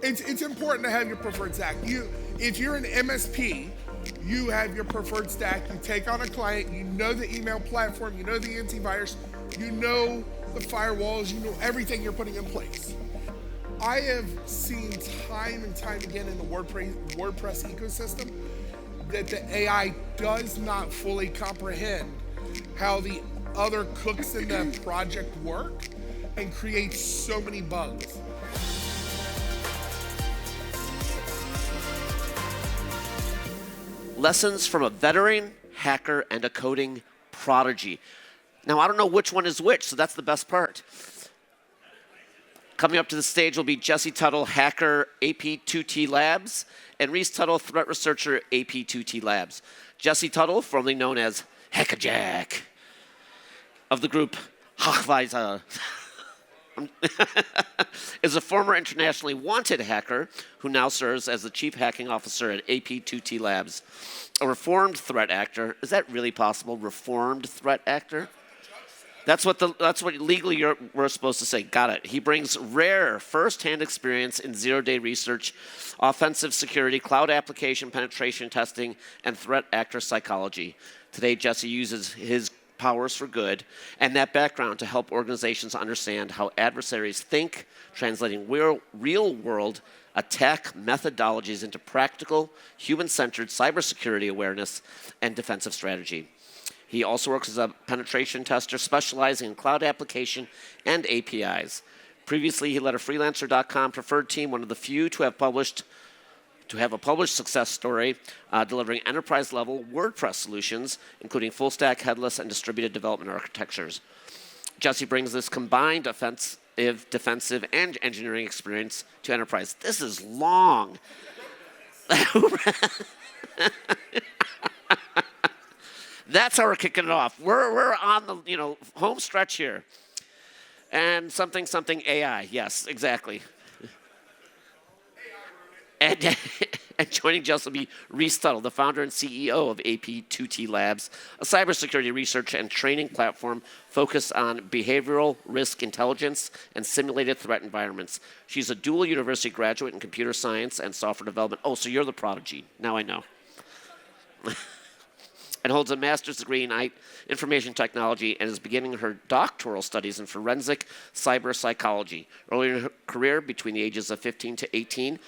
It's important to have your preferred stack. If you're an MSP, you have your preferred stack. You take on a client, you know the email platform, you know the antivirus, you know the firewalls, you know everything you're putting in place. I have seen time and time again in the WordPress ecosystem that the AI does not fully comprehend how the other cooks in the project work and creates so many bugs. Lessons from a veteran hacker and a coding prodigy. Now, I don't know which one is which, so that's the best part. Coming up to the stage will be Jesse Tuttle, hacker, AP2T Labs, and Reese Tuttle, threat researcher, AP2T Labs. Jesse Tuttle, formerly known as Hackah Jak, of the group Hackah Jak, is a former internationally wanted hacker who now serves as the chief hacking officer at AP2T Labs. A reformed threat actor. Is that really possible? Reformed threat actor? That's what legally we're supposed to say. Got it. He brings rare first-hand experience in zero-day research, offensive security, cloud application penetration testing, and threat actor psychology. Today, Jesse uses his powers for good and that background to help organizations understand how adversaries think, translating real-world attack methodologies into practical, human-centered cybersecurity awareness and defensive strategy. He also works as a penetration tester specializing in cloud application and APIs. Previously, he led a freelancer.com preferred team, one of the few to have a published success story, delivering enterprise-level WordPress solutions, including full-stack, headless, and distributed development architectures. Jesse brings this combined offensive, defensive, and engineering experience to enterprise. This is long. That's how we're kicking it off. We're on the home stretch here. And something AI. Yes, exactly. And joining Jess will be Reese Tuttle, the founder and CEO of AP2T Labs, a cybersecurity research and training platform focused on behavioral risk intelligence and simulated threat environments. She's a dual university graduate in computer science and software development. Oh, so you're the Prodigy. Now I know. And holds a master's degree in information technology and is beginning her doctoral studies in forensic cyber psychology. Earlier in her career, between the ages of 15 to 18,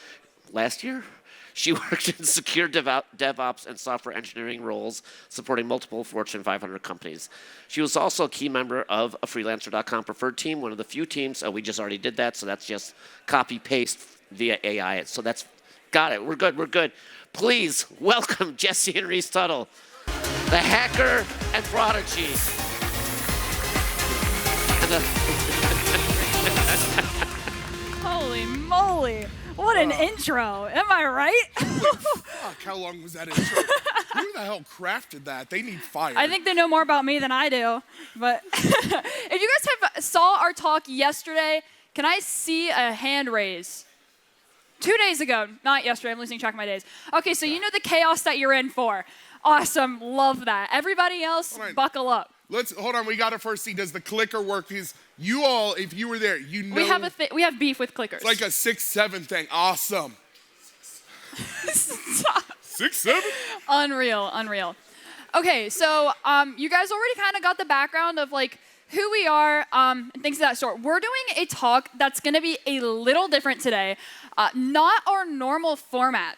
last year, she worked in secure DevOps and software engineering roles, supporting multiple Fortune 500 companies. She was also a key member of a freelancer.com preferred team, one of the few teams. We just already did that, so that's just copy-paste via AI. So that's, got it. We're good. Please welcome Jesse and Reese Tuttle, the hacker and prodigy. Holy moly. What an intro. Am I right? Fuck, how long was that intro? Who the hell crafted that? They need fire. I think they know more about me than I do. But if you guys saw our talk yesterday, can I see a hand raise? 2 days ago, not yesterday, I'm losing track of my days. Okay, so you know the chaos that you're in for. Awesome, love that. Everybody else, buckle up. Hold on, we got to first see, does the clicker work? Because you all, if you were there, you know. We have beef with clickers. It's like a 6-7 thing, awesome. 6-7? Unreal. Okay, so you guys already kind of got the background of like who we are and things of that sort. We're doing a talk that's going to be a little different today, not our normal format.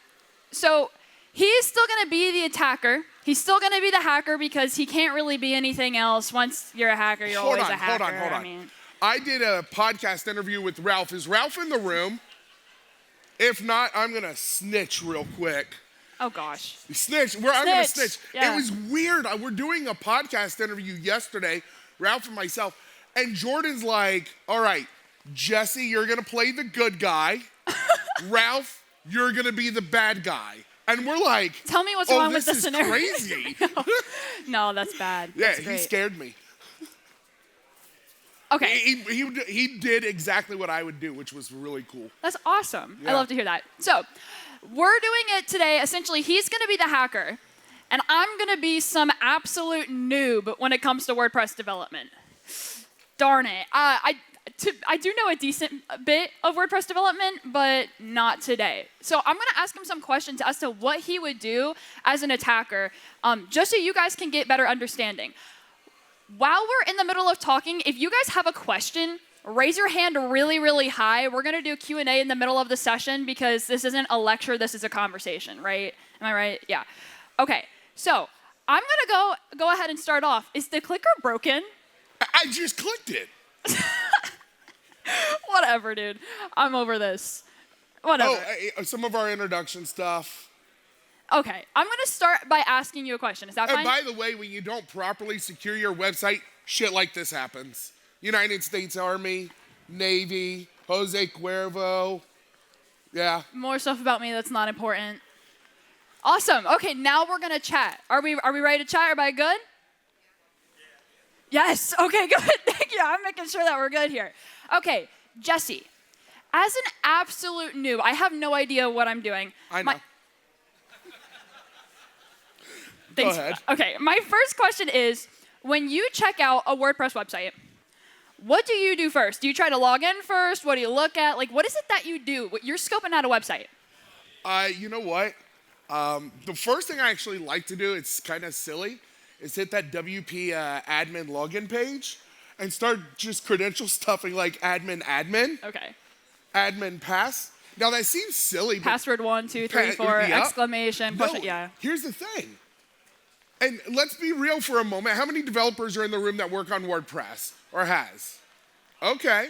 So he's still going to be the attacker. He's still going to be the hacker because he can't really be anything else. Once you're a hacker, you're always a hacker. Hold on. I did a podcast interview with Ralph. Is Ralph in the room? If not, I'm going to snitch real quick. Oh, gosh. I'm going to snitch. Yeah. It was weird. We're doing a podcast interview yesterday, Ralph and myself, and Jordan's like, all right, Jesse, you're going to play the good guy. Ralph, you're going to be the bad guy. And we're like, tell me what's wrong with the scenario. This is crazy. No, that's bad. Yeah, that's he scared me. Okay. He did exactly what I would do, which was really cool. That's awesome. Yeah. I love to hear that. So we're doing it today. Essentially, he's going to be the hacker, and I'm going to be some absolute noob when it comes to WordPress development. Darn it. I do know a decent bit of WordPress development, but not today. So I'm going to ask him some questions as to what he would do as an attacker, just so you guys can get better understanding. While we're in the middle of talking, if you guys have a question, raise your hand really, really high. We're going to do Q&A in the middle of the session because this isn't a lecture, this is a conversation, right? Am I right? Yeah. Okay, so I'm going to go ahead and start off. Is the clicker broken? I just clicked it. Whatever, dude. I'm over this. Whatever. Some of our introduction stuff. Okay, I'm going to start by asking you a question. Is that fine? And by the way, when you don't properly secure your website, shit like this happens. United States Army, Navy, Jose Cuervo. Yeah. More stuff about me that's not important. Awesome. Okay, now we're going to chat. Are we ready to chat? Everybody good? Yes. Okay, good. Thank you. I'm making sure that we're good here. Okay, Jesse, as an absolute noob, I have no idea what I'm doing. I know. Go ahead. Okay, my first question is, when you check out a WordPress website, what do you do first? Do you try to log in first? What do you look at? Like, what is it that you do? You're scoping out a website. You know what? The first thing I actually like to do, it's kind of silly, is hit that WP admin login page and start just credential stuffing like admin. Okay. Admin pass. Now that seems silly. Password 1, 2, 3, 4, exclamation, push it, yeah. Here's the thing. And let's be real for a moment. How many developers are in the room that work on WordPress or has? Okay.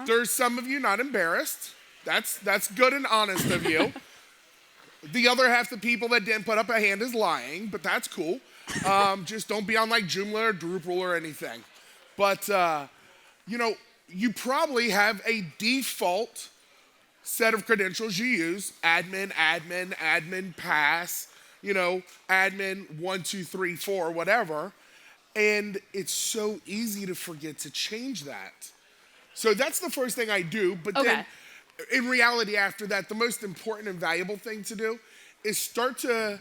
There's some of you not embarrassed. That's good and honest of you. The other half the people that didn't put up a hand is lying, but that's cool. Just don't be on like Joomla or Drupal or anything. But, you probably have a default set of credentials you use. Admin, pass, admin 1, 2, 3, 4, whatever. And it's so easy to forget to change that. So that's the first thing I do. But then in reality after that, the most important and valuable thing to do is start to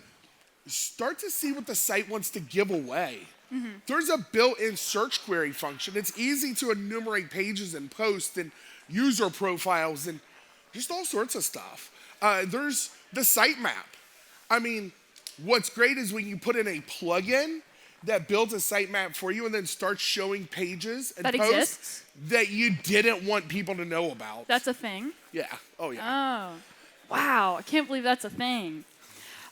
see what the site wants to give away. Mm-hmm. There's a built-in search query function. It's easy to enumerate pages and posts and user profiles and just all sorts of stuff. There's the sitemap. I mean, what's great is when you put in a plugin that builds a sitemap for you and then starts showing pages and posts that you didn't want people to know about. That's a thing? Yeah. Oh, yeah. Oh, wow. I can't believe that's a thing.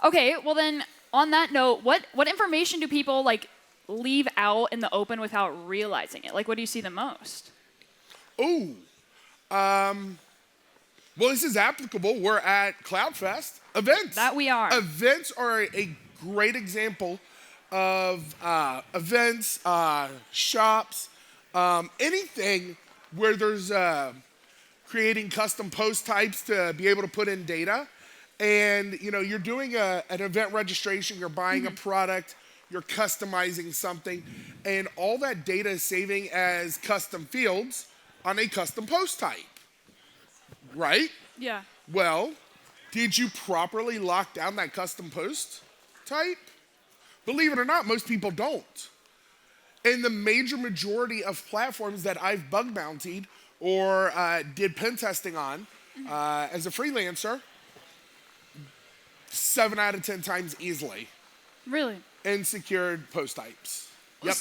Okay, well then, on that note, what information do people leave out in the open without realizing it? Like, what do you see the most? Oh, well, this is applicable. We're at CloudFest. Events. That we are. Events are a great example of events, shops, anything where there's creating custom post types to be able to put in data. And, you're doing an event registration, you're buying a product, you're customizing something, and all that data is saving as custom fields on a custom post type, right? Yeah. Well, did you properly lock down that custom post type? Believe it or not, most people don't. And the major majority of platforms that I've bug bountied or did pen testing on as a freelancer, 7 out of 10 times easily. Really? And secured post types. Yep.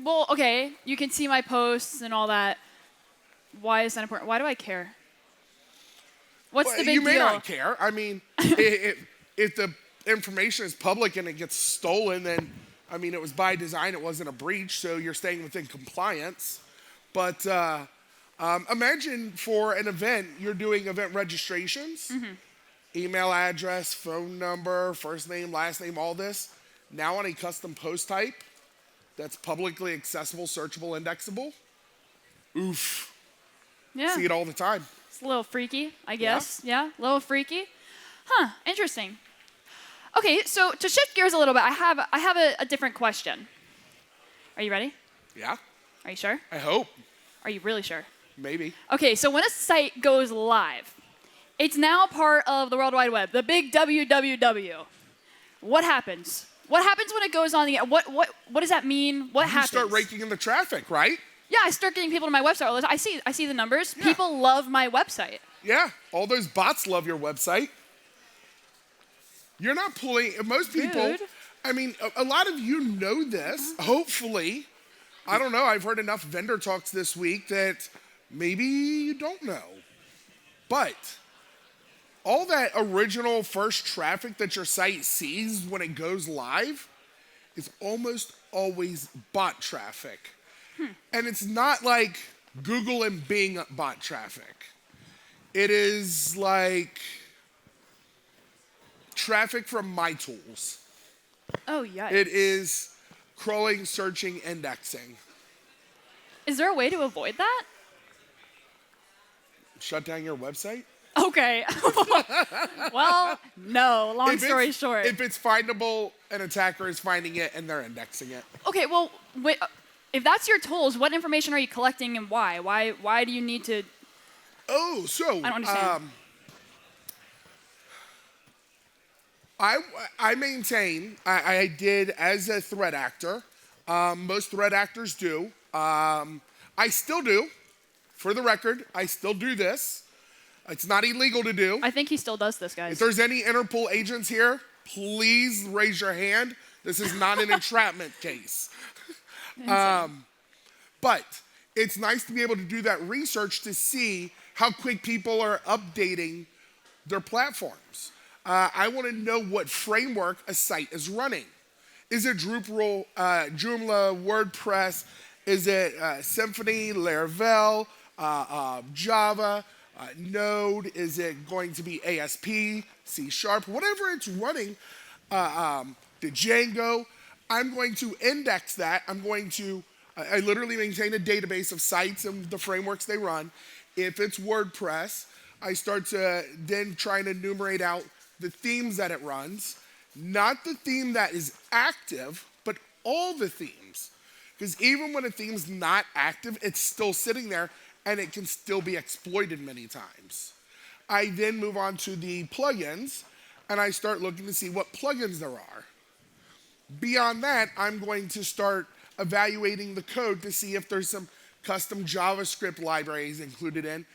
Well, okay, you can see my posts and all that. Why is that important? Why do I care? What's the big deal? You may not care. I mean, if the information is public and it gets stolen, then, it was by design. It wasn't a breach, so you're staying within compliance. But imagine for an event, you're doing event registrations, email address, phone number, first name, last name, all this. Now on a custom post type that's publicly accessible, searchable, indexable. Oof. Yeah. See it all the time. It's a little freaky, I guess. Yeah, a little freaky. Huh, interesting. Okay, so to shift gears a little bit, I have a different question. Are you ready? Yeah. Are you sure? I hope. Are you really sure? Maybe. Okay, so when a site goes live, it's now part of the World Wide Web, the big WWW. What happens? What happens when it goes on the what does that mean? What happens? You start raking in the traffic, right? Yeah, I start getting people to my website all the time. I see the numbers. Yeah. People love my website. Yeah, all those bots love your website. You're not pulling, most people, Rude. I mean, a lot of you know this, hopefully. I don't know, I've heard enough vendor talks this week that maybe you don't know. But all that original first traffic that your site sees when it goes live is almost always bot traffic. And it's not like Google and Bing bot traffic. It is like traffic from my tools. Oh, yikes. It is crawling, searching, indexing. Is there a way to avoid that? Shut down your website? Okay. Well, no. Long story short. If it's findable, an attacker is finding it and they're indexing it. Okay, well, wait, if that's your tools, what information are you collecting and why? Why do you need to? Oh, so I don't understand. I maintain, I did as a threat actor. Most threat actors do. I still do. For the record, I still do this. It's not illegal to do. I think he still does this, guys. If there's any Interpol agents here, please raise your hand. This is not an entrapment case. But it's nice to be able to do that research to see how quick people are updating their platforms. I want to know what framework a site is running. Is it Drupal, Joomla, WordPress? Is it Symfony, Laravel, Java, Node? Is it going to be ASP, C#, whatever it's running, the Django? I'm going to index that. I literally maintain a database of sites and the frameworks they run. If it's WordPress, I start to then try and enumerate out the themes that it runs, not the theme that is active, but all the themes. Because even when a theme's not active, it's still sitting there and it can still be exploited many times. I then move on to the plugins and I start looking to see what plugins there are. Beyond that, I'm going to start evaluating the code to see if there's some custom JavaScript libraries included in,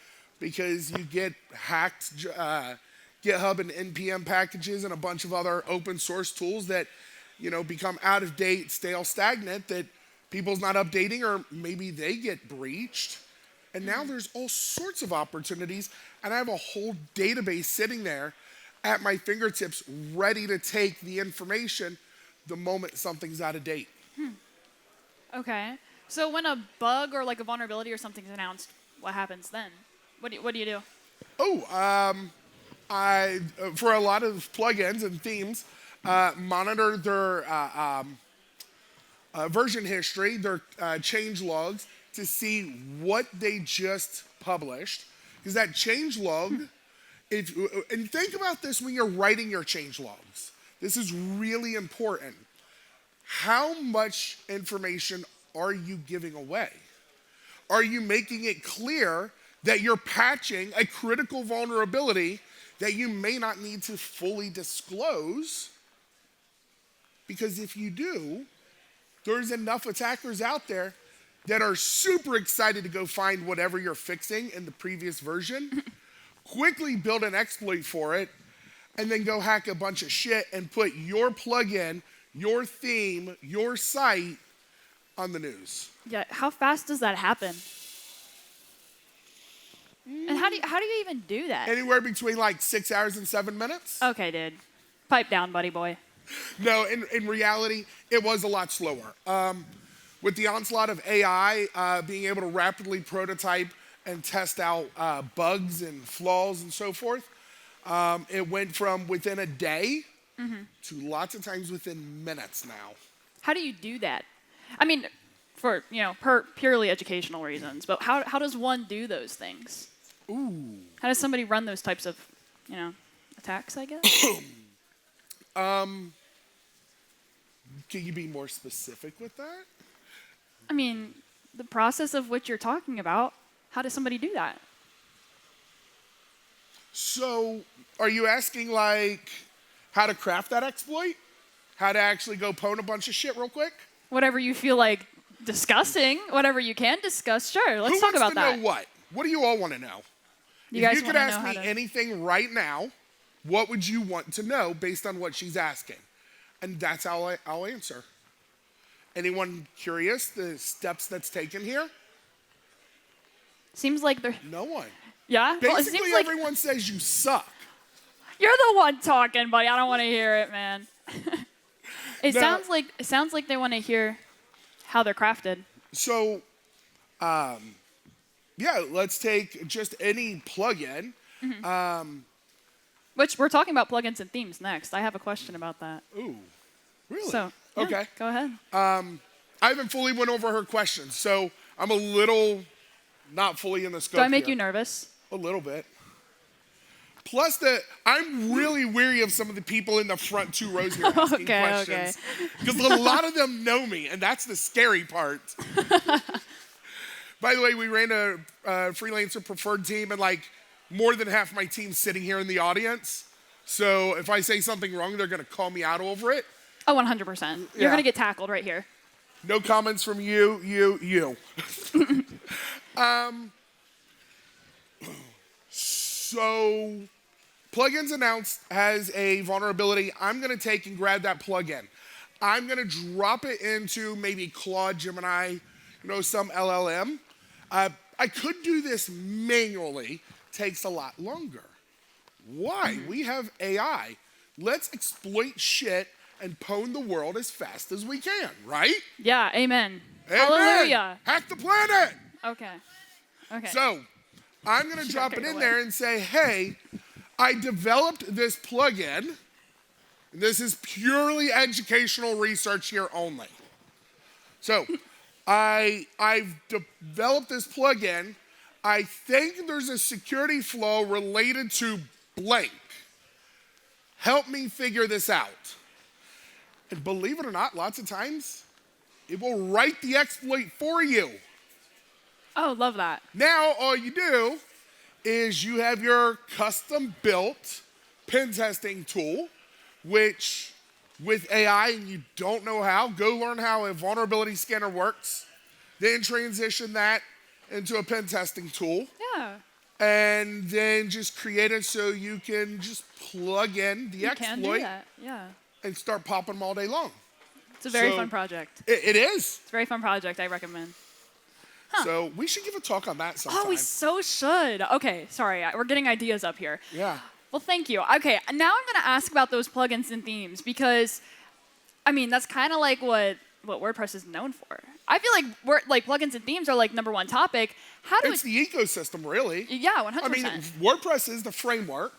because you get hacked GitHub and NPM packages and a bunch of other open source tools that, become out of date, stale, stagnant, that people's not updating, or maybe they get breached. And now there's all sorts of opportunities, and I have a whole database sitting there at my fingertips ready to take the information the moment something's out of date. Okay. So when a bug or like a vulnerability or something's announced, what happens then? What do you do? I for a lot of plugins and themes, monitor their version history, their change logs, to see what they just published. Because that change log, and think about this when you're writing your change logs. This is really important. How much information are you giving away? Are you making it clear that you're patching a critical vulnerability that you may not need to fully disclose? Because if you do, there's enough attackers out there that are super excited to go find whatever you're fixing in the previous version, quickly build an exploit for it, and then go hack a bunch of shit and put your plugin, your theme, your site on the news. Yeah, how fast does that happen? And how do you even do that? Anywhere between like 6 hours and 7 minutes. Okay, dude. Pipe down, buddy boy. No, in reality, it was a lot slower. With the onslaught of AI, being able to rapidly prototype and test out bugs and flaws and so forth, it went from within a day to lots of times within minutes now. How do you do that? I mean, for purely educational reasons, but how does one do those things? Ooh. How does somebody run those types of, attacks, I guess? Can you be more specific with that? I mean, the process of which you're talking about, how does somebody do that? So, are you asking like how to craft that exploit? How to actually go pwn a bunch of shit real quick? Whatever you feel like discussing whatever you can discuss. Sure, let's Who talk wants about to that. know what? What do you all want to know? You If guys you could wanna ask know me how to- anything right now, what would you want to know based on what she's asking? And that's how I'll answer. Anyone curious the steps that's taken here? Seems like they're. No one. Yeah. Well, it Basically, seems like everyone says you suck. you're the one talking, buddy. I don't want to hear it, man. It No. sounds like they want to hear how they're crafted. So, yeah, let's take just any plugin. Which we're talking about plugins and themes next. I have a question about that. Ooh, really? So yeah, Okay. go ahead. I haven't fully went over her questions, so I'm a little not fully in the scope Do I make here. you nervous? A little bit. Plus, I'm really weary of some of the people in the front 2 rows here asking Okay, questions. Because a lot of them know me, and that's the scary part. By the way, we ran a freelancer preferred team, and like more than half my team's sitting here in the audience. So if I say something wrong, they're going to call me out over it. Oh, 100%. You're Yeah. going to get tackled right here. No comments from you. So, Plugins Announced has a vulnerability. I'm going to take and grab that plugin. I'm going to drop it into maybe Claude, Gemini, some LLM. I could do this manually. Takes a lot longer. Why? We have AI. Let's exploit shit and pwn the world as fast as we can, right? Yeah, amen. Amen. Hallelujah. Hack the planet. Okay. So, I'm going to drop it carried in away. there and say, hey, I developed this plugin. This is purely educational research here only. So, I've developed this plugin. I think there's a security flaw related to blank. Help me figure this out. And believe it or not, lots of times, it will write the exploit for you. Oh, love that. Now, all you do is you have your custom-built pen testing tool, which with AI, and you don't know how, go learn how a vulnerability scanner works, then transition that into a pen testing tool, Yeah. and then just create it so you can just plug in the You can do exploit that. Yeah. and start popping them all day long. It's a very So- fun project. It is. It's a very fun project. I recommend. So we should give a talk on that sometime. Oh, we so should. Okay, sorry. We're getting ideas up here. Yeah. Well, thank you. Okay, now I'm going to ask about those plugins and themes because, I mean, that's kind of like what WordPress is known for. I feel like plugins and themes are like #1 topic. How do It's the ecosystem, really. Yeah, 100%. I mean, WordPress is the framework,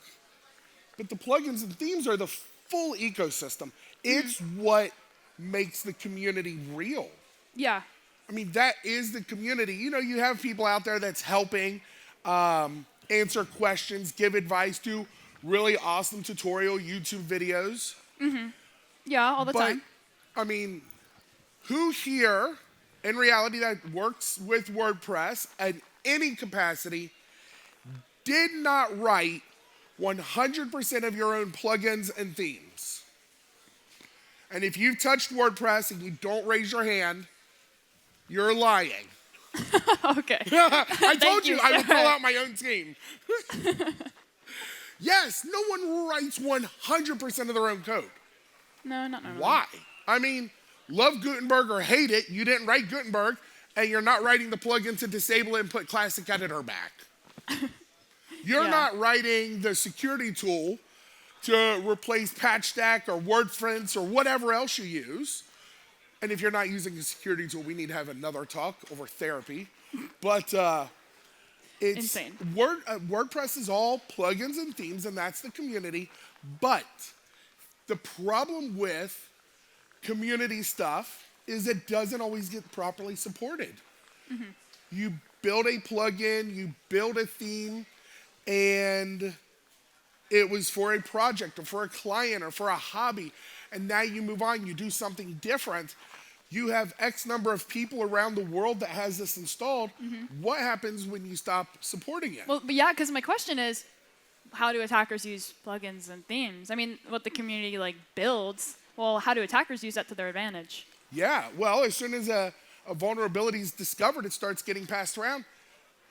but the plugins and themes are the full ecosystem. It's what makes the community real. Yeah. I mean, that is the community. You have people out there that's helping answer questions, give advice, do really awesome tutorial YouTube videos. Yeah, all the time. I mean, who here, in reality, that works with WordPress at any capacity, did not write 100% of your own plugins and themes? And if you've touched WordPress and you don't raise your hand, you're lying. Okay. I told you you, I would sir. call out my own team. Yes, no one writes 100% of their own code. No, not normally. Why? I mean, love Gutenberg or hate it, you didn't write Gutenberg, and you're not writing the plugin to disable it and put Classic Editor back. You're Yeah. not writing the security tool to replace Patch Stack or WordFence or whatever else you use. And if you're not using a security tool, we need to have another talk over therapy. But it's Insane. WordPress is all plugins and themes, and that's the community. But the problem with community stuff is it doesn't always get properly supported. You build a plugin, you build a theme, and it was for a project or for a client or for a hobby, and now you move on, you do something different. You have X number of people around the world that has this installed. What happens when you stop supporting it? Well, but yeah, because my question is, how do attackers use plugins and themes? I mean, what the community builds. Well, how do attackers use that to their advantage? Yeah, well, as soon as a a vulnerability is discovered, it starts getting passed around,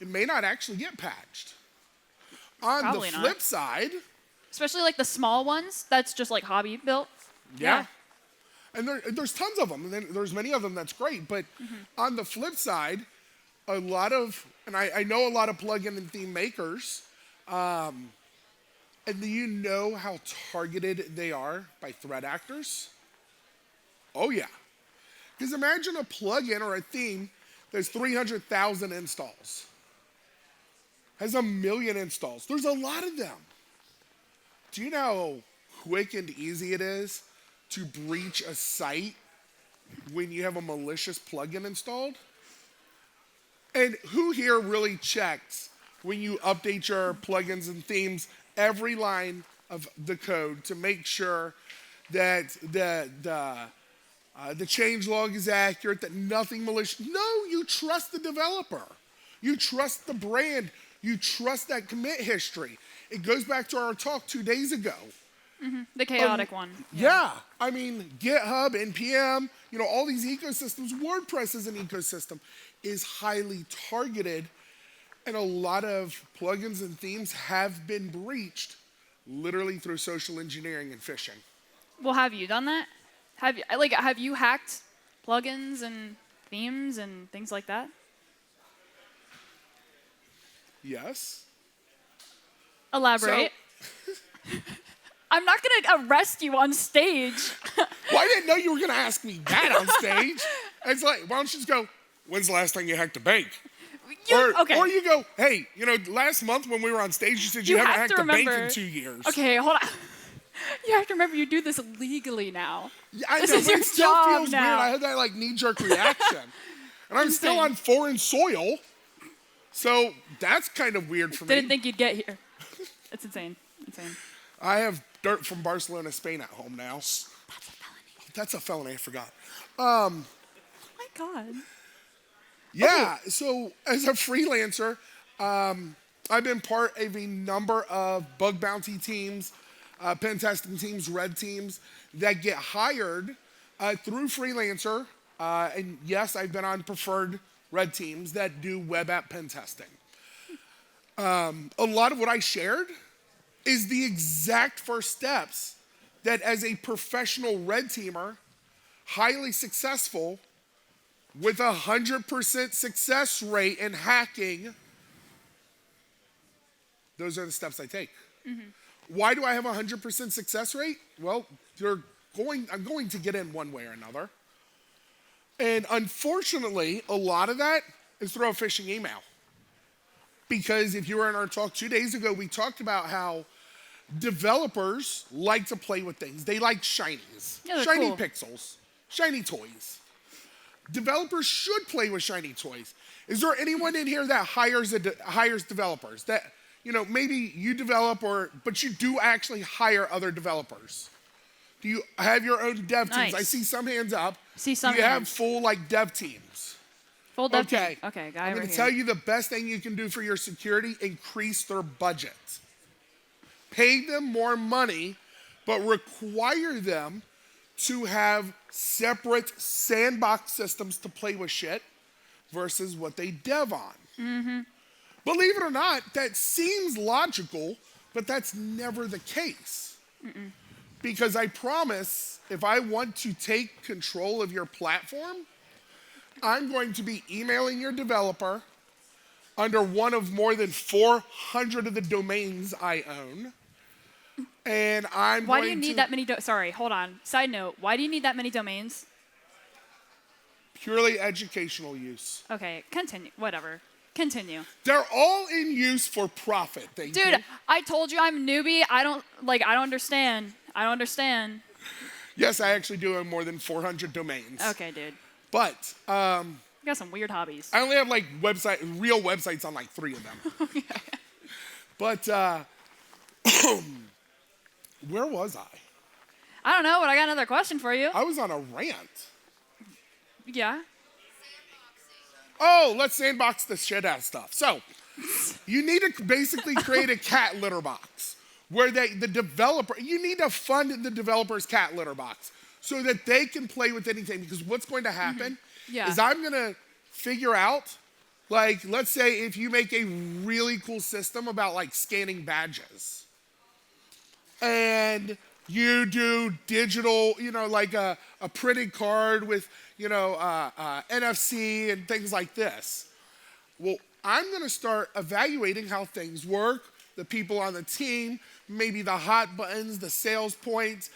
it may not actually get patched. On Probably the not. flip side, Especially like the small ones, that's just like hobby built. yeah. And there's tons of them, and then there's many of them that's great. But on the flip side, a lot of, and I know a lot of plugin and theme makers, and do you know how targeted they are by threat actors? Oh yeah. Because imagine a plugin or a theme that's 300,000 installs, has 1 million installs. There's a lot of them. Do you know how quick and easy it is to breach a site when you have a malicious plugin installed? And who here really checks when you update your plugins and themes every line of the code to make sure that the changelog is accurate, that nothing malicious? No, you trust the developer. You trust the brand. You trust that commit history. It goes back to our talk 2 days ago. The chaotic one. Yeah. I mean, GitHub, NPM, all these ecosystems, WordPress as an ecosystem is highly targeted, and a lot of plugins and themes have been breached literally through social engineering and phishing. Well, have you done that? Have you hacked plugins and themes and things like that? Yes. Elaborate. I'm not going to arrest you on stage. Well, I didn't know you were going to ask me that on stage. It's like, why don't you just go, when's the last time you hacked a bank? Okay. Or you go, hey, last month when we were on stage, you said you haven't hacked a bank in 2 years. Okay, hold on. You have to remember you do this legally now. Yeah, I This know, is but your it still job feels now. weird. I had that knee-jerk reaction. And I'm still Insane. on foreign soil. So that's kind of weird for me. Didn't think you'd get here. It's insane. I have dirt from Barcelona, Spain at home now. That's a felony. That's a felony, I forgot. Oh my God. Yeah, so as a freelancer, I've been part of a number of bug bounty teams, pen testing teams, red teams that get hired through Freelancer. And yes, I've been on preferred red teams that do web app pen testing. A lot of what I shared is the exact first steps that as a professional red teamer, highly successful, with 100% success rate in hacking, those are the steps I take. Why do I have 100% success rate? Well, I'm going to get in one way or another. And unfortunately, a lot of that is through a phishing email. Because if you were in our talk 2 days ago, we talked about how developers like to play with things. They like shinies, Yeah, they're shiny cool. pixels, shiny toys. Developers should play with shiny toys. Is there anyone in here that hires developers? That, maybe you develop but you do actually hire other developers? Do you have your own dev teams? Nice. I see some hands up. See some Do you have hands. full dev teams? Full dev team. Okay. Okay, guy I'm over going to here. tell you the best thing you can do for your security: increase their budget. Pay them more money, but require them to have separate sandbox systems to play with shit versus what they dev on. Believe it or not, that seems logical, but that's never the case. Because I promise, if I want to take control of your platform, I'm going to be emailing your developer under one of more than 400 of the domains I own. And Why do you need that many? Sorry, hold on. Side note: why do you need that many domains? Purely educational use. Okay, continue. Whatever. Continue. They're all in use for profit. Thank you. Dude, I told you I'm a newbie. I don't understand. I don't understand. Yes, I actually do own more than 400 domains. Okay, dude. But You got some weird hobbies. I only have real websites on 3 of them. But where was I? I don't know, but I got another question for you. I was on a rant. Yeah. Oh, let's sandbox the shit out of stuff. So, you need to basically create a cat litter box where you need to fund the developer's cat litter box so that they can play with anything. Because what's going to happen Yeah. is I'm gonna figure out, like, let's say if you make a really cool system about like scanning badges, and you do digital, like a printed card with, NFC and things like this. Well, I'm gonna start evaluating how things work, the people on the team, maybe the hot buttons, the sales points,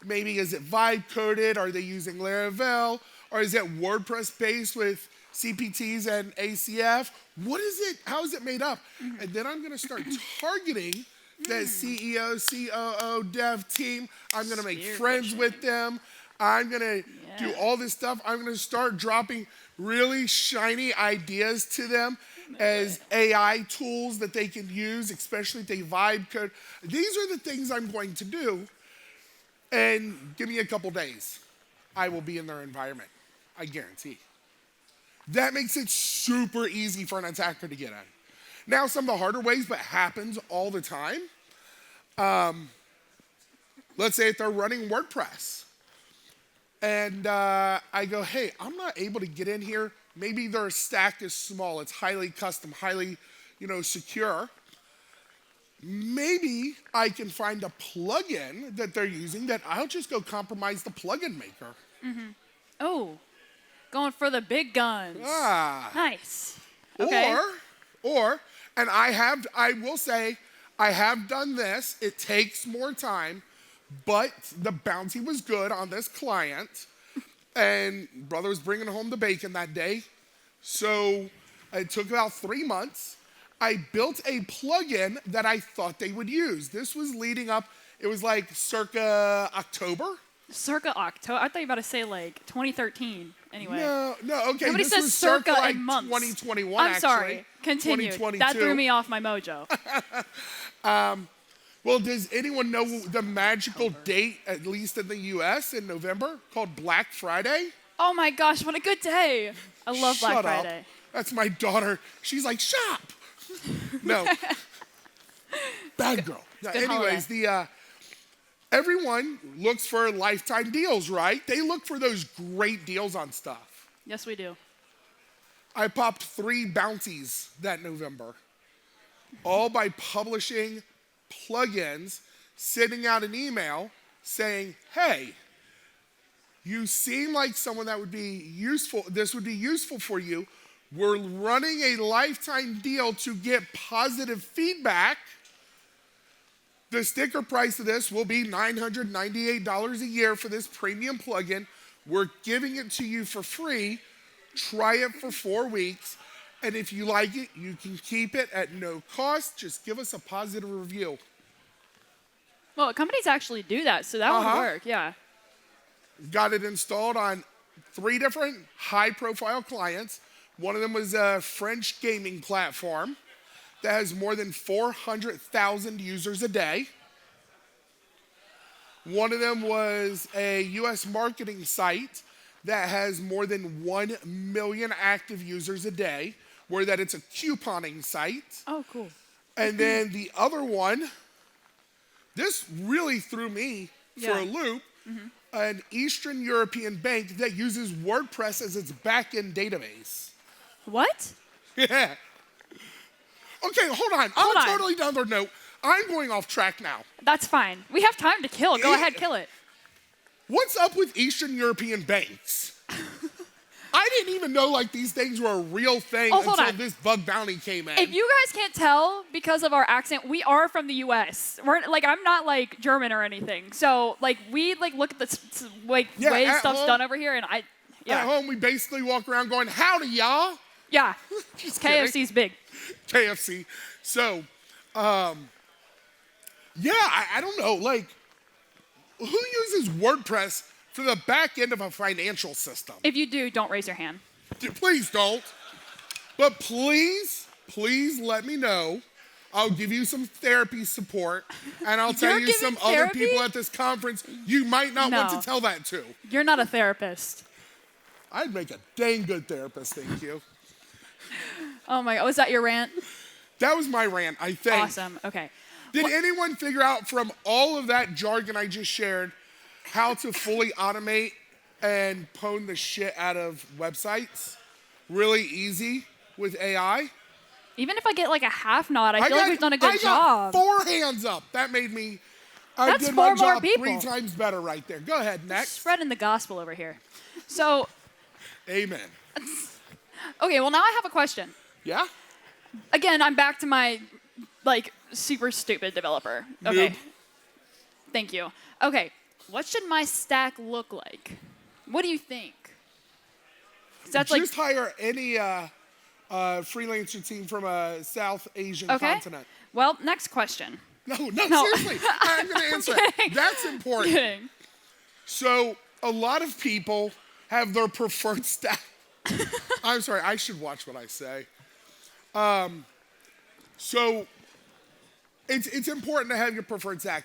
maybe is it vibe coded, are they using Laravel, or is it WordPress based with CPTs and ACF? What is it, how is it made up? And then I'm gonna start targeting that CEO, COO, dev team. I'm gonna make friends with them. I'm gonna do all this stuff. I'm gonna start dropping really shiny ideas to them as AI tools that they can use, especially if they vibe code. These are the things I'm going to do. And give me a couple days. I will be in their environment. I guarantee. That makes it super easy for an attacker to get in. Now, some of the harder ways, but happens all the time. Let's say if they're running WordPress. And I go, hey, I'm not able to get in here. Maybe their stack is small. It's highly custom, highly, secure. Maybe I can find a plugin that they're using that I'll just go compromise the plugin maker. Oh, going for the big guns. Nice. Okay. And I will say, I have done this. It takes more time, but the bounty was good on this client, and brother was bringing home the bacon that day. So it took about 3 months. I built a plugin that I thought they would use. This was leading up, it was like circa October. Circa October? I thought you were about to say like 2013. Anyway. No, okay. Nobody this says was circa like in months. 2021, I'm sorry. actually. Continue. 2022. That threw me off my mojo. Well, does anyone know the magical date, at least in the US, in November, called Black Friday? Oh my gosh, what a good day. I love Black Shut Friday. up. That's my daughter. She's like, shop. No. Bad girl. Now, anyways, everyone looks for lifetime deals, right? They look for those great deals on stuff. Yes, we do. I popped 3 bounties that November, all by publishing plugins, sending out an email saying, hey, you seem like someone that would be useful, this would be useful for you. We're running a lifetime deal to get positive feedback. The sticker price of this will be $998 a year for this premium plugin. We're giving it to you for free. Try it for 4 weeks. And if you like it, you can keep it at no cost. Just give us a positive review. Well, companies actually do that, so that would work, yeah. Got it installed on 3 different high-profile clients. One of them was a French gaming platform that has more than 400,000 users a day. One of them was a US marketing site that has more than 1 million active users a day, where that it's a couponing site. Oh, cool. And then the other one, this really threw me for a loop, an Eastern European bank that uses WordPress as its back-end database. What? Yeah. Okay, hold on. I'm totally down their note. I'm going off track now. That's fine. We have time to kill. Go ahead, kill it. What's up with Eastern European banks? I didn't even know like these things were a real thing until this bug bounty came in. If you guys can't tell because of our accent, we are from the U.S. We're like, I'm not like German or anything. So like we like look at the way stuff's done over here, and At home, we basically walk around going, "Howdy, y'all." Yeah. Just KFC's big. KFC. So, I don't know. Like, who uses WordPress for the back end of a financial system? If you do, don't raise your hand. Please don't. But please let me know. I'll give you some therapy support, and I'll tell you some other people at this conference you might not want to tell that to. You're not a therapist. I'd make a dang good therapist, thank you. Oh my God, was that your rant? That was my rant, I think. Awesome, okay. Did anyone figure out from all of that jargon I just shared how to fully automate and pwn the shit out of websites really easy with AI. Even if I get like a half nod, I feel like we've done a good job. I got 4 hands up. That made me. I That's did 4 my job more people. 3 times better right there. Go ahead, next. Spreading the gospel over here. So, Amen. okay, well now I have a question. Yeah? Again, I'm back to my like super stupid developer. Okay. Noob. Thank you. Okay, what should my stack look like? What do you think? 'Cause that's Just hire any freelancer team from a South Asian okay. continent. Well, next question. No, No. seriously. I'm going to answer it. That's important. Kidding. So a lot of people have their preferred stack. I'm sorry, I should watch what I say. So it's important to have your preferred stack.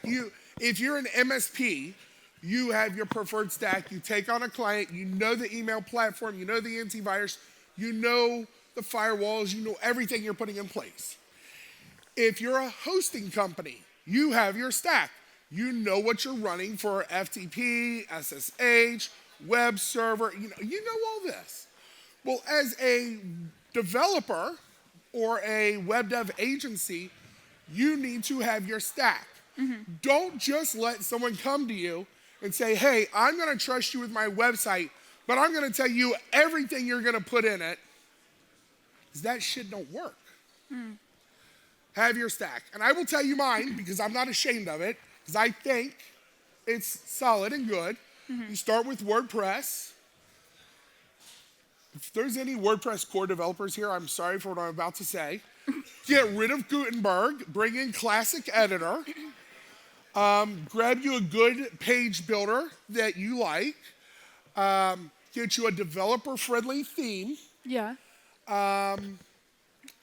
If you're an MSP, you have your preferred stack. You take on a client, you know the email platform, you know the antivirus, you know the firewalls, you know everything you're putting in place. If you're a hosting company, you have your stack. You know what you're running for FTP, SSH, web server, you know all this. Well, as a developer or a web dev agency, you need to have your stack. Don't just let someone come to you and say, hey, I'm gonna trust you with my website, but I'm gonna tell you everything you're gonna put in it, because that shit don't work. Have your stack. And I will tell you mine, because I'm not ashamed of it, because I think it's solid and good. You start with WordPress. If there's any WordPress core developers here, I'm sorry for what I'm about to say. Get rid of Gutenberg, bring in Classic Editor, grab you a good page builder that you like, get you a developer-friendly theme. Yeah.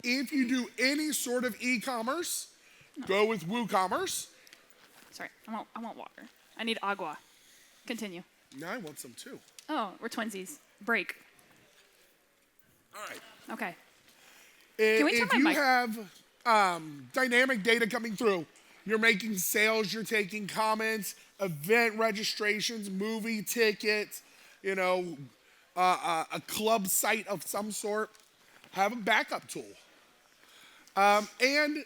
If you do any sort of e-commerce, go with WooCommerce. Sorry, I want water. I need agua. Continue. Now I want some too. Oh, we're twinsies. Break. All right. Okay. Can we turn if my you mic? have dynamic data coming through, you're making sales, you're taking comments, event registrations, movie tickets, a club site of some sort, have a backup tool. And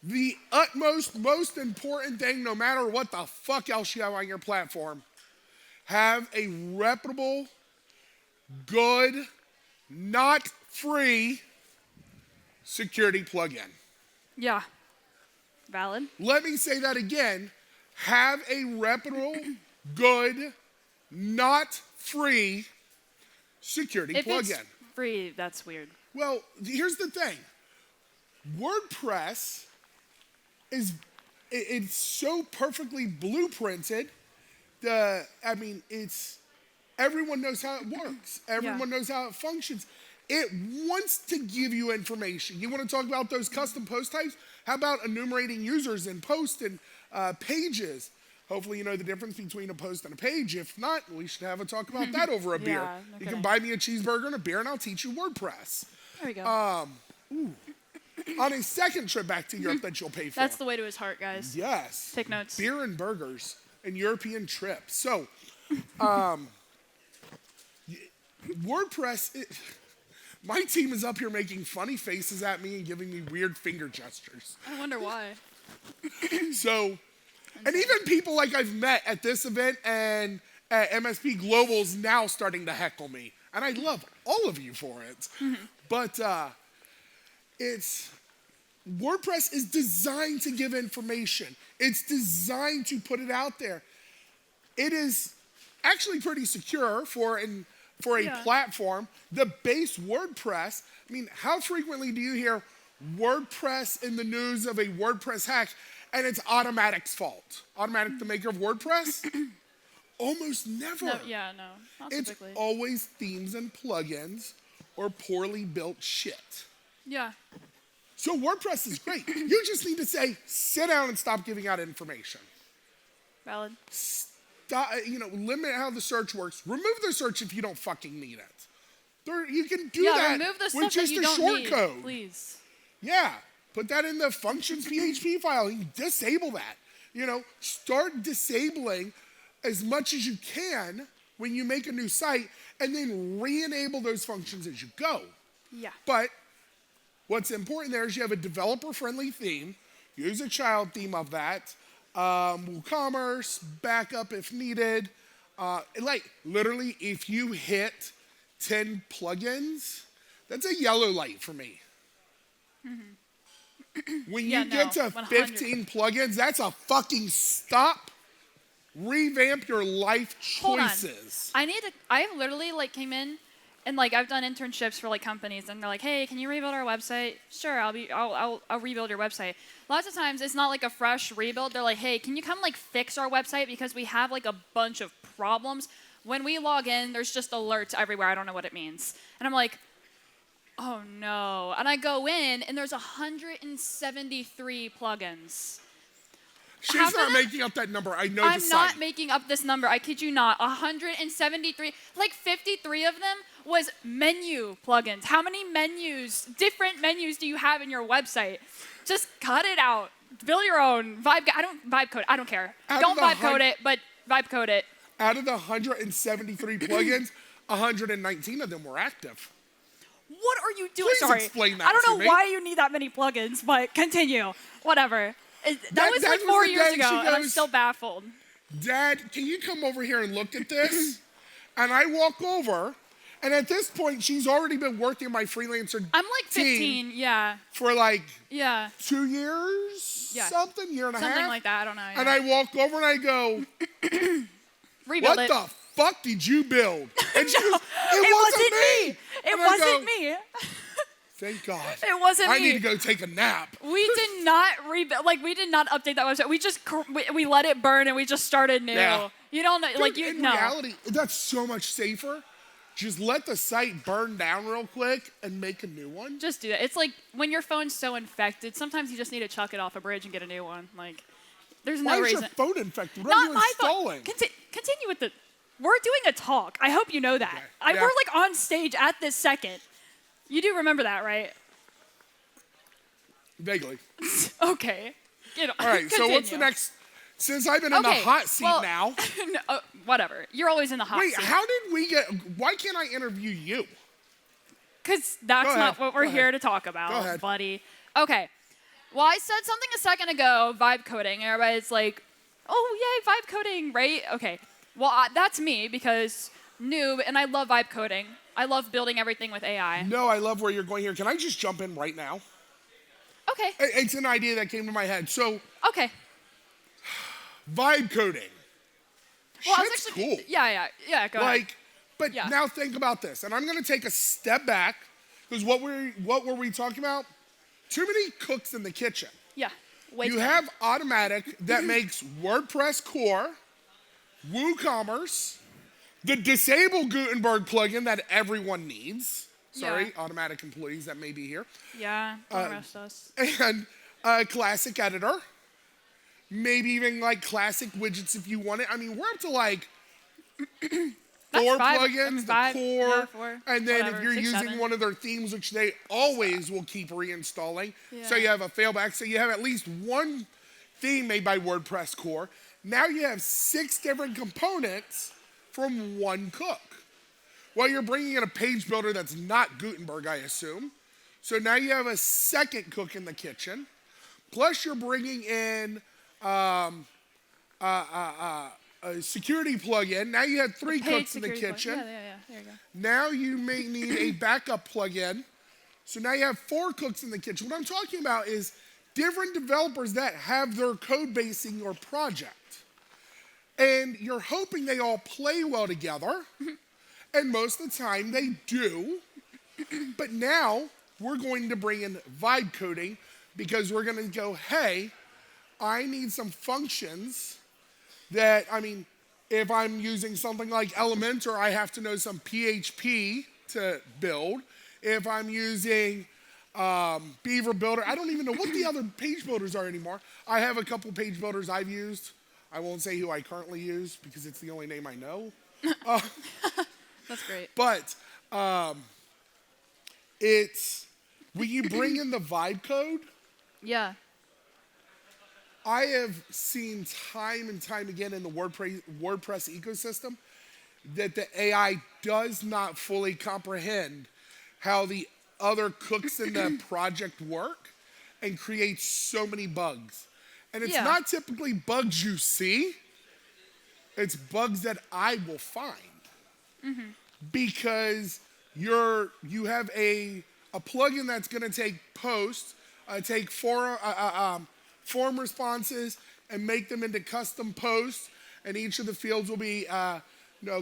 the most important thing, no matter what the fuck else you have on your platform, have a reputable, good, not free security plugin. Yeah. Valid. Let me say that again. Have a reputable, good, not free security If plugin. it's free, that's weird. Well, here's the thing. WordPress it's so perfectly blueprinted. Everyone knows how it works. Everyone knows how it functions. It wants to give you information. You want to talk about those custom post types? How about enumerating users and posts and pages? Hopefully you know the difference between a post and a page. If not, we should have a talk about that over a beer. No You kidding. can buy me a cheeseburger and a beer and I'll teach you WordPress. There we go. On a second trip back to Europe that you'll pay for. That's the way to his heart, guys. Yes. Take notes. Beer and burgers and European trips. So, WordPress, my team is up here making funny faces at me and giving me weird finger gestures. I wonder why. So, and even people like I've met at this event and at MSP Global's now starting to heckle me. And I love all of you for it. But WordPress is designed to give information. It's designed to put it out there. It is actually pretty secure for a platform. The base WordPress, how frequently do you hear WordPress in the news of a WordPress hack and it's Automatic's fault? Automatic, the maker of WordPress? Almost never. No, not It's typically. always themes and plugins or poorly built shit. Yeah. So WordPress is great. You just need to say, sit down and stop giving out information. Valid. Stop, limit how the search works. Remove the search if you don't fucking need it. You can do that remove the with stuff that just you a don't short need, code. please. Yeah, put that in the functions PHP file. You disable that. Start disabling as much as you can when you make a new site and then re-enable those functions as you go. Yeah. But what's important there is you have a developer-friendly theme. Use a child theme of that. WooCommerce, backup if needed. Like, literally, if you hit 10 plugins, that's a yellow light for me. When you get to 15 plugins, that's a fucking stop. Revamp your life choices. Hold on. I literally like came in and like I've done internships for like companies and they're like, hey, can you rebuild our website? Sure, I'll rebuild your website. Lots of times it's not like a fresh rebuild. They're like, hey, can you come like fix our website because we have like a bunch of problems. When we log in, there's just alerts everywhere. I don't know what it means. And I'm like, oh no. And I go in and there's 173 plugins. She's not making up that number. I know the site. I'm not making up this number. I kid you not. 173. Like 53 of them was menu plugins. How many menus, different menus do you have in your website? Just cut it out. Build your own. I don't vibe code. I don't care. Don't vibe code it, but vibe code it. Out of the 173 plugins, 119 of them were active. What are you doing? Please Sorry. explain that I don't to know me. why you need that many plugins, but continue. Whatever. That was like 4 years ago, and I'm still baffled. Dad, can you come over here and look at this? And I walk over, and at this point, she's already been working my freelancer I'm like 15, yeah. for like 2 years, Yeah. year and a half. Something like that, I don't know. Yeah. And I walk over and I go, Rebuild what it. the fuck did you build? And she goes, It wasn't me. It And I wasn't go, me. Thank God. It wasn't me. I need to go take a nap. We did not rebuild. Like we did not update that website. We just we let it burn and we just started new. Yeah. You don't know, Dude, like you in know. reality, that's so much safer. Just let the site burn down real quick and make a new one. Just do that. It's like when your phone's so infected, sometimes you just need to chuck it off a bridge and get a new one. Like there's no Why is reason. your phone infected? What Not are you my installing? phone. Continue with the. We're doing a talk. I hope you know that. Okay. Yeah. We're like on stage at this second. You do remember that, right? Vaguely. Okay. All right, so what's the next? Since I've been in the hot seat now. No, whatever. You're always in the hot seat. Wait, how did we get, why can't I interview you? Because that's not what we're here to talk Go about, ahead. buddy. Okay. Well, I said something a second ago, vibe coding. Everybody's like, oh, yay, vibe coding, right? Okay. Well, that's me because noob, and I love vibe coding. I love building everything with AI. No, I love where you're going here. Can I just jump in right now? Okay. It's an idea that came to my head. So, Okay. vibe coding. Well, I was Shit's actually, cool. Yeah, go ahead. But Yeah. now think about this, and I'm going to take a step back because what were we talking about? Too many cooks in the kitchen. Yeah. Way You too have Automatic that makes WordPress core, WooCommerce, the disable Gutenberg plugin that everyone needs. Sorry, Yeah. Automatic employees that may be here. Yeah, don't arrest us. And Classic Editor. Maybe even like Classic Widgets if you want it. I mean, we're up to like four plugins, the core, yeah, four, and then whatever, if you're 6, using 7. one of their themes, which they always will keep reinstalling, so Yeah. you have a failback. So you have at least one theme made by WordPress core. Now you have 6 different components from one cook. Well, you're bringing in a page builder that's not Gutenberg, I assume. So now you have a second cook in the kitchen. Plus you're bringing in a security plugin. Now you have 3 cooks in the kitchen. Yeah, there you go. Now you may need a backup plugin. So now you have 4 cooks in the kitchen. What I'm talking about is different developers that have their code base in your project. And you're hoping they all play well together. And most of the time they do. But now we're going to bring in vibe coding because we're going to go, hey, I need some functions that, I mean, if I'm using something like Elementor, I have to know some PHP to build. If I'm using Beaver Builder, I don't even know what the other page builders are anymore. I have a couple page builders I've used. I won't say who I currently use because it's the only name I know. That's great. But it's, when you bring in the vibe code, Yeah. I have seen time and time again in the WordPress ecosystem, that the AI does not fully comprehend how the other cooks in the project work and creates so many bugs. And it's not typically bugs you see, it's bugs that I will find. Because you have a plugin that's gonna take posts, take form responses and make them into custom posts, and each of the fields will be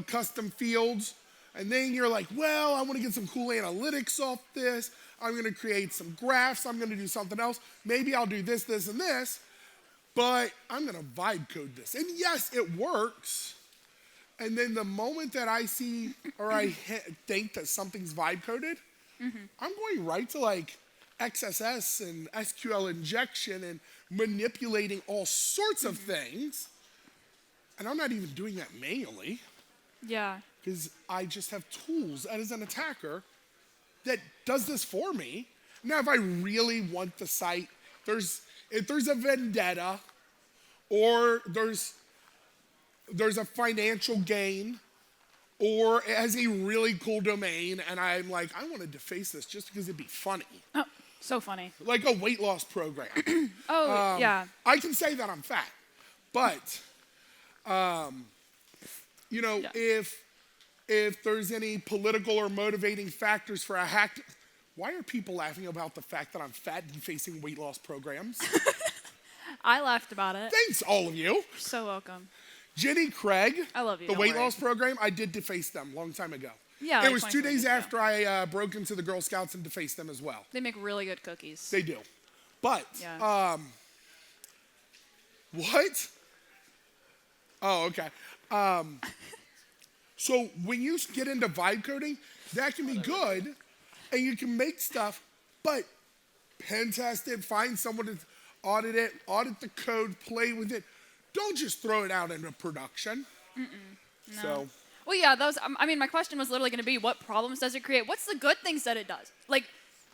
custom fields. And then you're like, well, I want to get some cool analytics off this. I'm going to create some graphs. I'm going to do something else. Maybe I'll do this, this, and this. But I'm going to vibe code this. And yes, it works. And then the moment that I see or I think that something's vibe coded, I'm going right to like XSS and SQL injection and manipulating all sorts of things. And I'm not even doing that manually. Yeah. Because I just have tools as an attacker that does this for me. Now, if I really want the site, if there's a vendetta or there's a financial gain or it has a really cool domain and I'm like, I want to deface this just because it'd be funny. Oh, so funny. Like a weight loss program. Yeah. I can say that I'm fat, but if there's any political or motivating factors for a hack, why are people laughing about the fact that I'm fat defacing weight loss programs? I laughed about it. Thanks, all of you. You're so welcome. Jenny Craig, I love you. the weight loss program, I did deface them a long time ago. Yeah, it like was 2 days 20 years after I broke into the Girl Scouts and defaced them as well. They make really good cookies. They do. But, Yeah. what? Oh, okay. So when you get into vibe coding, that can be good, and you can make stuff, but pen test it, find someone to audit it, audit the code, play with it. Don't just throw it out into production. No. So. Well, yeah, my question was literally going to be, what problems does it create? What's the good things that it does? Like,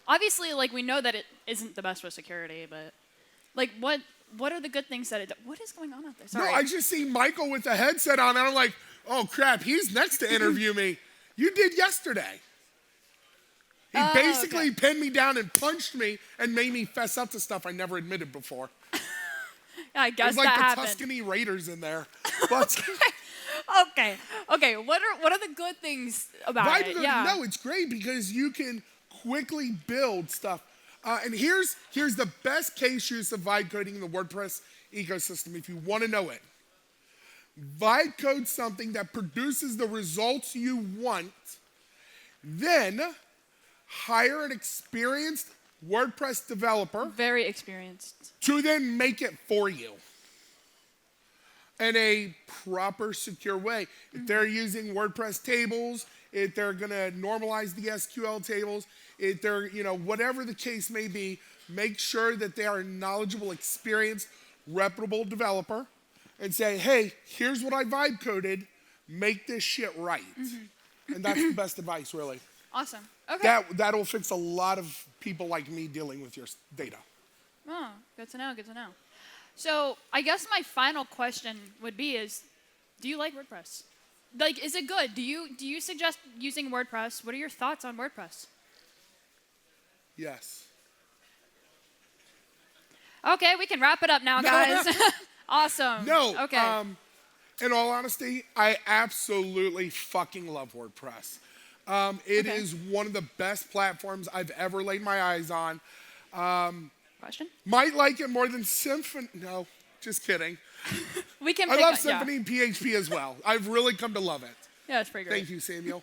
obviously, like, we know that it isn't the best with security, but, like, what are the good things that it does? What is going on out there? Sorry. No, I just see Michael with the headset on, and I'm like, oh, crap, he's next to interview me. You did yesterday. He basically pinned me down and punched me and made me fess up to stuff I never admitted before. I guess it was like that the happened. Tuscany Raiders in there. But Okay. What are the good things about it? Yeah. No, it's great because you can quickly build stuff. And here's the best case use of vibe coding in the WordPress ecosystem if you want to know it. Vibe code something that produces the results you want, then hire an experienced WordPress developer. Very experienced. To then make it for you in a proper, secure way. If they're using WordPress tables, if they're gonna normalize the SQL tables, if they're, whatever the case may be, make sure that they are a knowledgeable, experienced, reputable developer and say, hey, here's what I vibe coded, make this shit right. And that's the best advice, really. Awesome. Okay. That'll fix a lot of people like me dealing with your data. Oh, good to know. So I guess my final question would be do you like WordPress? Like, is it good? Do you suggest using WordPress? What are your thoughts on WordPress? Yes. Okay, we can wrap it up now, guys. Awesome. No. Okay. In all honesty, I absolutely fucking love WordPress. It is one of the best platforms I've ever laid my eyes on. Question? Might like it more than Symfony. No, just kidding. We can. I love Symfony and PHP as well. I've really come to love it. Yeah, it's pretty great. Thank you, Samuel.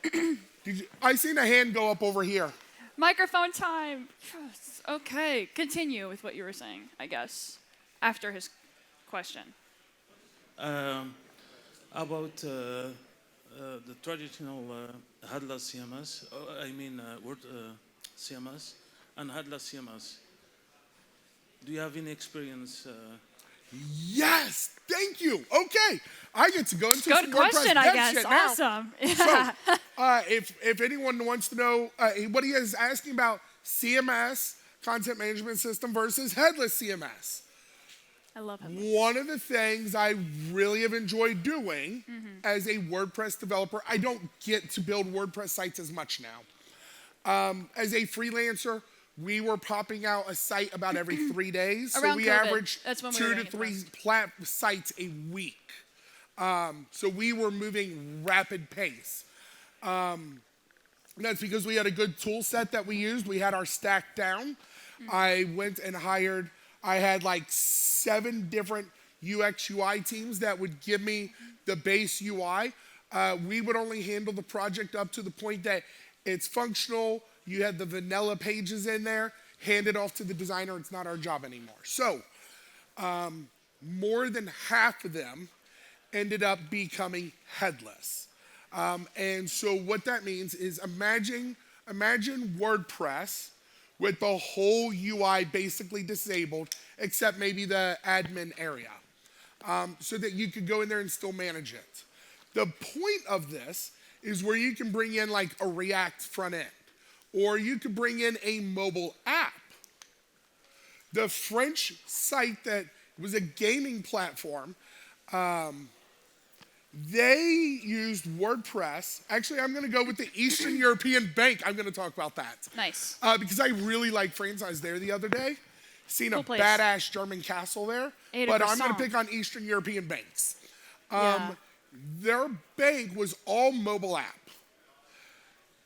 I seen a hand go up over here. Microphone time. Yes. Okay, continue with what you were saying, I guess, after his question. About the traditional headless CMS, Word CMS and headless CMS. Do you have any experience? Yes, thank you. Okay, I get to go into Good some question, WordPress I dev guess. shit now. Awesome. So, if anyone wants to know what he is asking about CMS, content management system versus headless CMS. I love headless. One of the things I really have enjoyed doing as a WordPress developer, I don't get to build WordPress sites as much now. As a freelancer, we were popping out a site about every 3 days. Around so we COVID. averaged That's when we 2 were to doing it the 3 sites a week. So we were moving rapid pace. That's because we had a good tool set that we used. We had our stack down. I went and I had like 7 different UX UI teams that would give me the base UI. We would only handle the project up to the point that it's functional. You had the vanilla pages in there, hand it off to the designer. It's not our job anymore. So more than half of them ended up becoming headless. And so what that means is imagine WordPress with the whole UI basically disabled, except maybe the admin area, so that you could go in there and still manage it. The point of this is where you can bring in like a React front end, or you could bring in a mobile app. The French site that was a gaming platform, they used WordPress. Actually, I'm going to go with the Eastern European Bank. I'm going to talk about that. Nice. Because I really like France. I was there the other day. Seen a Cool place. badass German castle there. Ate a But I'm going to croissant. pick on Eastern European banks. Yeah. Their bank was all mobile app.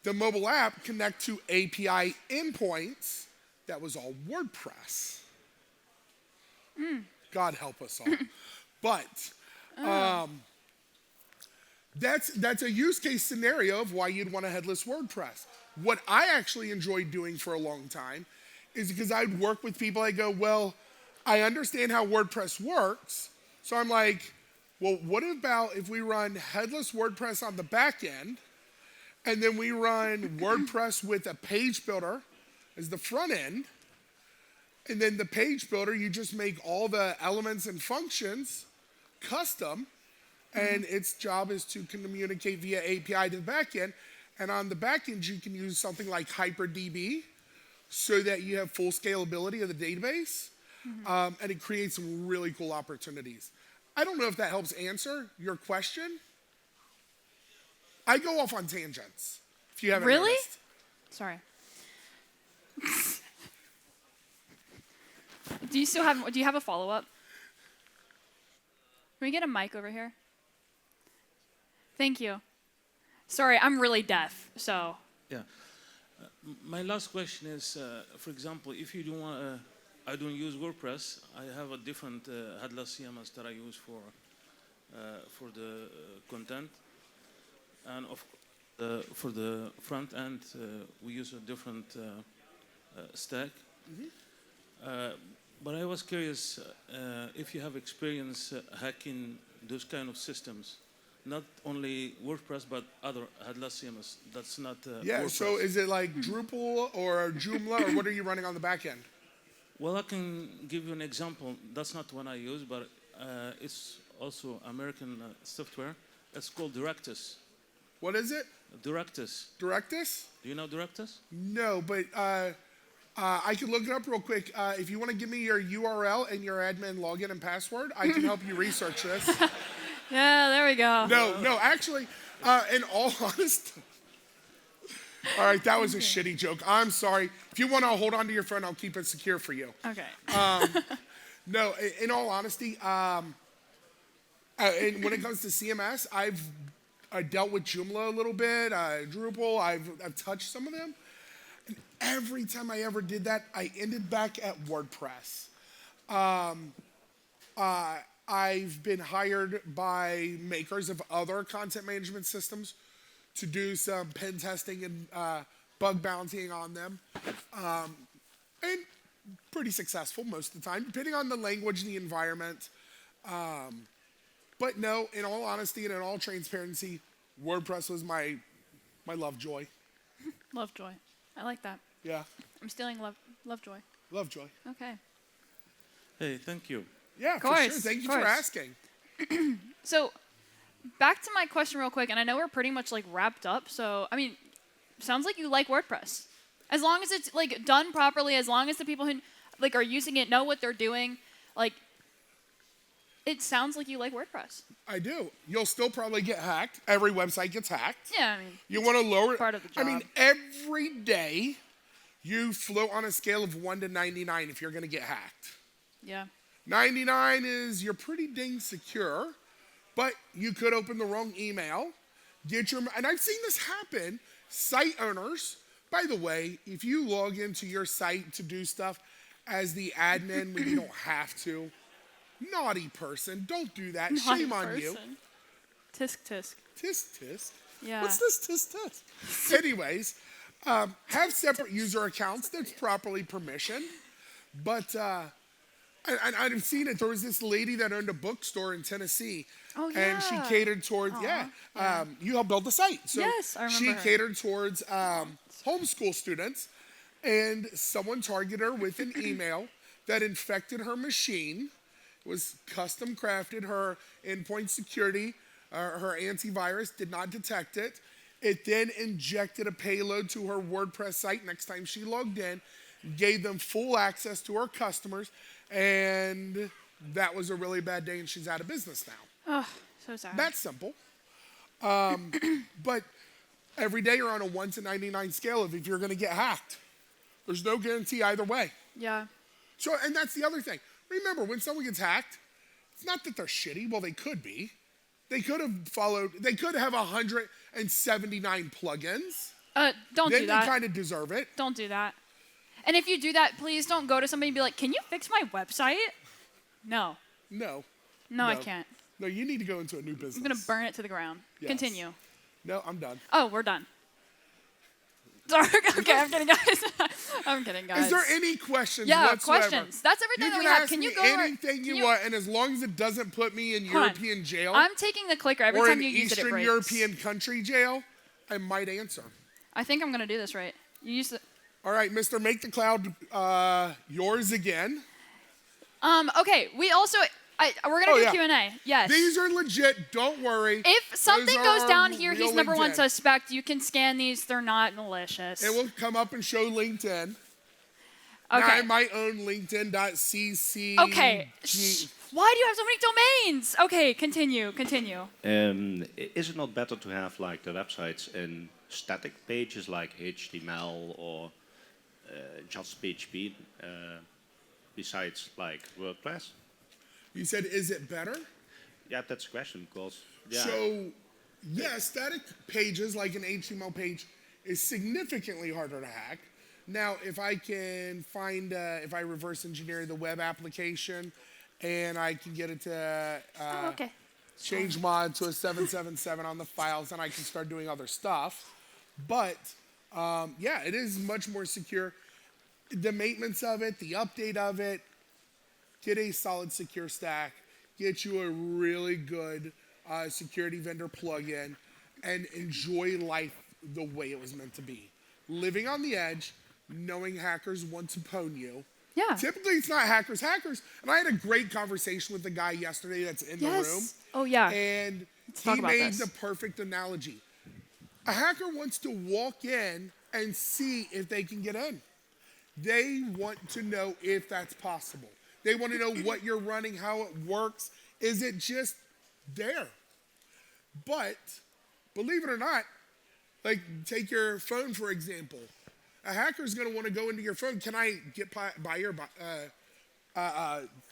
The mobile app connect to API endpoints. That was all WordPress. God help us all. But that's a use case scenario of why you'd want a headless WordPress. What I actually enjoyed doing for a long time is because I'd work with people. I go, well, I understand how WordPress works. So I'm like, well, what about if we run headless WordPress on the back end, and then we run WordPress with a page builder as the front end, and then the page builder, you just make all the elements and functions custom, and its job is to communicate via API to the back end. And on the back end, you can use something like HyperDB so that you have full scalability of the database, and it creates some really cool opportunities. I don't know if that helps answer your question. I go off on tangents, if you haven't Really? noticed. Sorry. Do you have a follow-up? Can we get a mic over here? Thank you. Sorry, I'm really deaf, so. Yeah. My last question is, for example, if you don't want, I don't use WordPress. I have a different headless CMS that I use for the content, and for the front end, we use a different stack. But I was curious if you have experience hacking those kind of systems. Not only WordPress, but other headless CMS. That's not Yeah, WordPress. so is it like Drupal or Joomla, or what are you running on the back end? Well, I can give you an example. That's not one I use, but it's also American software. It's called Directus. What is it? Directus. Directus? Do you know Directus? No, but I can look it up real quick. If you want to give me your URL and your admin login and password, I can help you research this. Yeah, there we go. No, actually, in all honesty. All right, that was a shitty joke. I'm sorry. If you want to hold on to your phone, I'll keep it secure for you. Okay. No, in all honesty, and when it comes to CMS, I've dealt with Joomla a little bit, Drupal, I've touched some of them. And every time I ever did that, I ended back at WordPress. I've been hired by makers of other content management systems to do some pen testing and bug bouncing on them. And pretty successful most of the time, depending on the language and the environment. But no, in all honesty and in all transparency, WordPress was my Lovejoy. Lovejoy. I like that. Yeah, I'm stealing Lovejoy. Lovejoy. Okay. Hey, thank you. Yeah, for Course, sure. Thank you course. for asking. So, back to my question real quick, and I know we're pretty much like wrapped up. So, I mean, sounds like you like WordPress. As long as it's like done properly, as long as the people who like are using it know what they're doing, like It sounds like you like WordPress. I do. You'll still probably get hacked. Every website gets hacked. Yeah, I mean, You want to lower it. part of the I mean, job. every day you float on a scale of 1 to 99 if you're going to get hacked. yeah. 99 is you're pretty dang secure, but you could open the wrong email, and I've seen this happen. Site owners, by the way, if you log into your site to do stuff as the admin when you don't have to, naughty person, don't do that. Naughty Shame on you. person. Tisk tisk. Tisk tisk. Yeah. What's this tisk tisk? Anyways, have separate user accounts that's properly permissioned. But and I've seen it. There was this lady that owned a bookstore in Tennessee. Oh, And she yeah. catered towards, you helped build the site. So Yes, I remember she her. catered towards homeschool students. And someone targeted her with an email that infected her machine. It was custom crafted. Her endpoint security, her antivirus did not detect it. It then injected a payload to her WordPress site next time she logged in, gave them full access to her customers, and that was a really bad day, and she's out of business now. Oh, so sorry. That's simple. But every day you're on a 1 to 99 scale of if you're going to get hacked. There's no guarantee either way. yeah. So, and that's the other thing. Remember, when someone gets hacked, it's not that they're shitty. Well, they could be. They could have 179 plugins. Don't Then do they that. kind of deserve it. Don't do that. And if you do that, please don't go to somebody and be like, "Can you fix my website?" No. No. No, I can't. No, you need to go into a new business. I'm going to burn it to the ground. Yes. Continue. No, I'm done. Oh, we're done. Sorry. Okay, I'm kidding, guys. I'm kidding, guys. Is there any questions Yeah, whatsoever? questions. That's everything You that we can have. ask Can you me go to our- anything can you want, and as long as it doesn't put me in Hold on. European jail I'm taking the clicker every or time an you use it. It Eastern breaks. European country jail, I might answer. I think I'm going to do this right. You use the. All right, Mr. Make the Cloud yours again. Okay. We also. We're gonna do yeah. Q&A. Yes. These are legit. Don't worry. If something Those goes are down here, real he's number one legit. suspect. You can scan these. They're not malicious. It will come up and show LinkedIn. Okay. Now I might own LinkedIn.cc. Okay. Why do you have so many domains? Okay, continue. Is it not better to have like the websites in static pages like HTML or just PHP besides like WordPress? You said, is it better? Yeah, that's a question because yeah. So, yeah, static pages like an HTML page is significantly harder to hack. Now, if I can find, if I reverse engineer the web application and I can get it to Okay. change mod to a 777 on the files, then I can start doing other stuff. But, yeah, it is much more secure. The maintenance of it, the update of it, get a solid secure stack, get you a really good security vendor plugin, and enjoy life the way it was meant to be. Living on the edge, knowing hackers want to pwn you. Yeah. Typically, it's not hackers. And I had a great conversation with the guy yesterday that's in the room. Oh yeah. And talk he about made this. the perfect analogy. A hacker wants to walk in and see if they can get in. They want to know if that's possible. They want to know what you're running, how it works. Is it just there? But believe it or not, like take your phone for example. A hacker's going to want to go into your phone. Can I get by your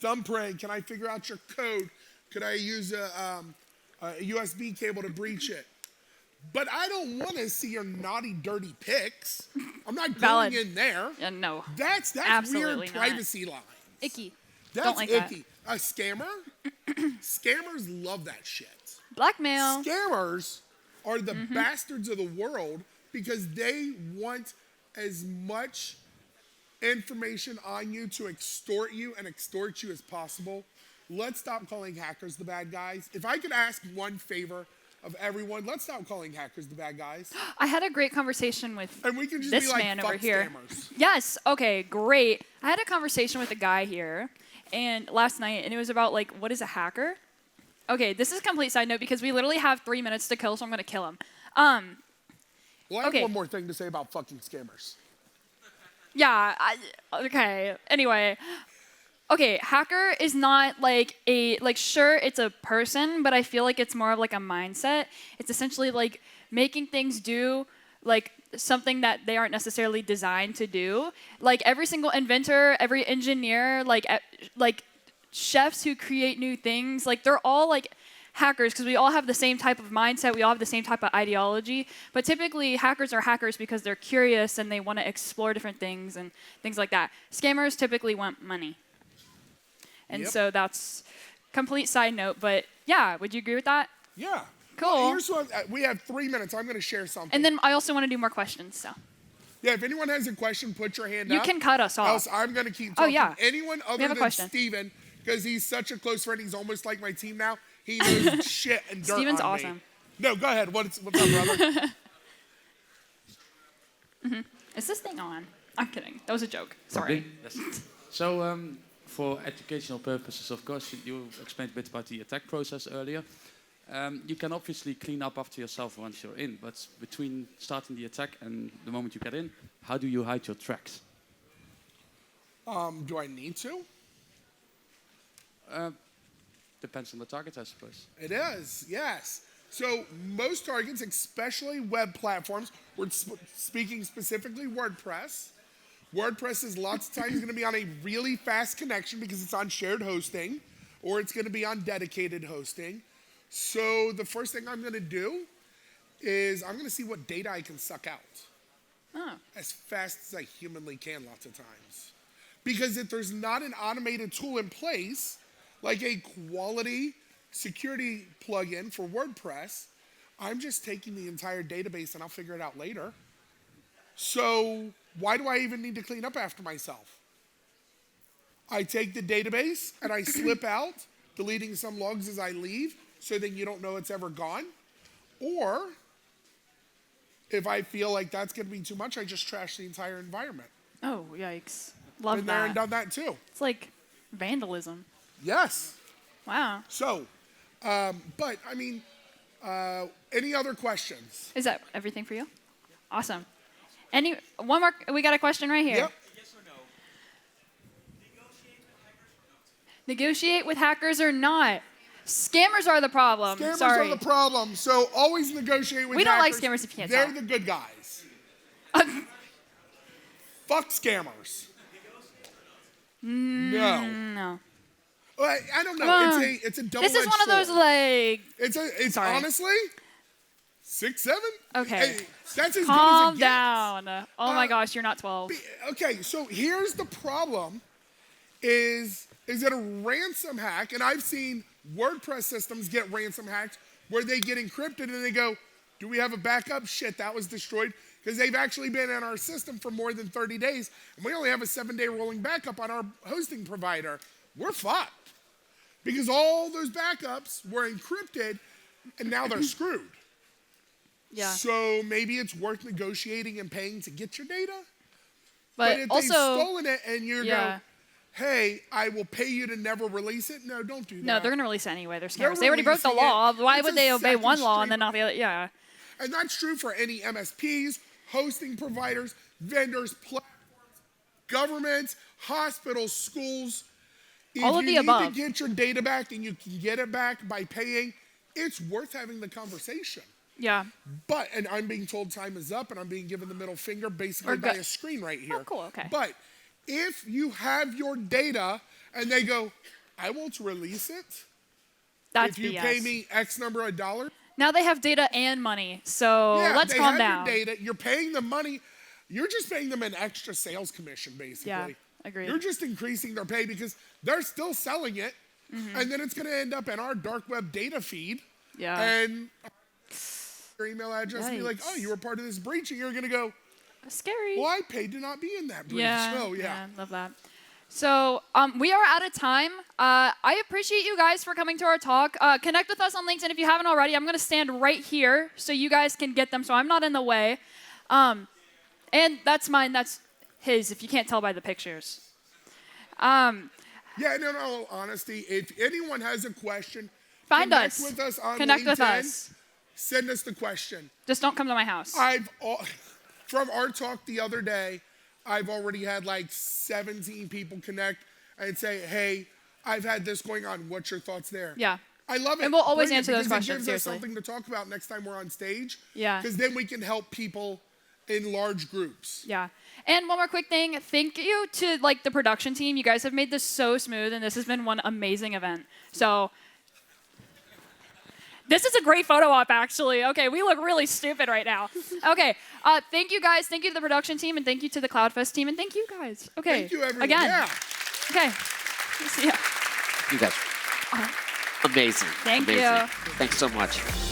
thumbprint? Can I figure out your code? Could I use a USB cable to breach it? But I don't want to see your naughty, dirty pics. I'm not Valid. going in there. Yeah, no. That's Absolutely weird not. privacy lines. Icky. That's Don't like icky. A scammer? Scammers love that shit. Blackmail. Scammers are the bastards of the world because they want as much information on you to extort you as possible. Let's stop calling hackers the bad guys. If I could ask one favor of everyone, let's stop calling hackers the bad guys. I had a great conversation with And we can just this be like, man fuck over here. scammers. Yes. Okay. Great. I had a conversation with a guy here, and last night, and it was about like, what is a hacker? Okay, this is a complete side note because we literally have 3 minutes to kill, so I'm gonna kill him. Well, I have Okay. one more thing to say about fucking scammers. Yeah. Okay. Anyway, okay, hacker is not like sure, it's a person, but I feel like it's more of like a mindset. It's essentially like making things do like something that they aren't necessarily designed to do. Like every single inventor, every engineer, like chefs who create new things, like they're all like hackers because we all have the same type of mindset, we all have the same type of ideology, but typically hackers are hackers because they're curious and they want to explore different things and things like that. Scammers typically want money. And so that's complete side note, but yeah, would you agree with that? Yeah. Cool. Well, here's what, we have 3 minutes. I'm going to share something. And then I also want to do more questions, so. Yeah, if anyone has a question, put your hand up. You can cut us off. Else I'm going to keep talking. Oh, yeah. Anyone other than Steven, because he's such a close friend, he's almost like my team now. He knows shit and dirt Steven's on awesome. me. No, go ahead. What's up, brother? Is this thing on? I'm kidding. That was a joke. Sorry. Yes. So, for educational purposes, of course, you explained a bit about the attack process earlier. You can obviously clean up after yourself once you're in, but between starting the attack and the moment you get in, how do you hide your tracks? Do I need to? Depends on the target, I suppose. It is, yes. So most targets, especially web platforms, we're speaking specifically WordPress. WordPress is lots of times going to be on a really fast connection because it's on shared hosting, or it's going to be on dedicated hosting. So the first thing I'm going to do is I'm going to see what data I can suck out as fast as I humanly can lots of times. Because if there's not an automated tool in place, like a quality security plugin for WordPress, I'm just taking the entire database and I'll figure it out later. So why do I even need to clean up after myself? I take the database and I slip out, deleting some logs as I leave, so then you don't know it's ever gone. Or if I feel like that's going to be too much, I just trash the entire environment. Oh, yikes. Love Been that. there and done that too. It's like vandalism. Yes. Wow. So, but I mean, any other questions? Is that everything for you? Awesome. One more, we got a question right here. Yep. Yes or no? Negotiate with hackers or not? Scammers are the problem. Scammers Sorry. are the problem, so always negotiate with We don't like hackers. scammers if you can't They're tell. the good guys. Fuck scammers. No. No. Well, I don't know. It's a double-edged This is one of those sword. like. It's Sorry. honestly 6, 7. Okay. Hey, that's as Calm good as it down. Oh my gosh, you're not 12. gets. Okay, so here's the problem: is it a ransom hack? And I've seen WordPress systems get ransom hacked where they get encrypted and they go, "Do we have a backup?" Shit, that was destroyed. Because they've actually been in our system for more than 30 days, and we only have a 7-day rolling backup on our hosting provider. We're fucked. Because all those backups were encrypted, and now they're screwed. Yeah. So maybe it's worth negotiating and paying to get your data. But if also, they've stolen it and you yeah. go, hey, I will pay you to never release it. No, don't do that. No, they're going to release it anyway. They're They're scammers. They already broke the releasing law. it. Why It's would a they obey second one law street. and then not the other? Yeah. And that's true for any MSPs, hosting providers, vendors, platforms, governments, hospitals, schools. All of the above. If you need to get your data back and you can get it back by paying, it's worth having the conversation. Yeah. But, and I'm being told time is up and I'm being given the middle finger basically Or by go- a screen right here. Oh, cool, okay. But if you have your data and they go, I won't release it That's if you BS. pay me X number of dollars. Now they have data and money, so Yeah, let's they calm have down. your data. You're paying them money. You're just paying them an extra sales commission, basically. Yeah, agreed. You're just increasing their pay because they're still selling it, Mm-hmm. and then it's going to end up in our dark web data feed. Yeah. And your email address will be like, Yikes. oh, you were part of this breach, and you're going to go, Scary. well, I paid to not be in that breach. Yeah. So, yeah. Love that. So we are out of time. I appreciate you guys for coming to our talk. Connect with us on LinkedIn if you haven't already. I'm going to stand right here so you guys can get them so I'm not in the way. And that's mine. That's his if you can't tell by the pictures. Yeah, no, no, honesty. If anyone has a question, Find connect us. with us on Connect LinkedIn. with us. Send us the question. Just don't come to my house. From our talk the other day, I've already had like 17 people connect, and say, hey, I've had this going on. What's your thoughts there? Yeah. I love it. And we'll always Bring it, answer those because questions, It gives seriously. us something to talk about next time we're on stage. Yeah. Because then we can help people in large groups. Yeah. And one more quick thing. Thank you to like the production team. You guys have made this so smooth, and this has been one amazing event. So this is a great photo op, actually. Okay, we look really stupid right now. Okay, thank you guys. Thank you to the production team, and thank you to the CloudFest team, and thank you guys. Okay. Thank you, everyone. Again. Yeah. Okay. See ya. You guys, amazing. Thank amazing. you. Thanks so much.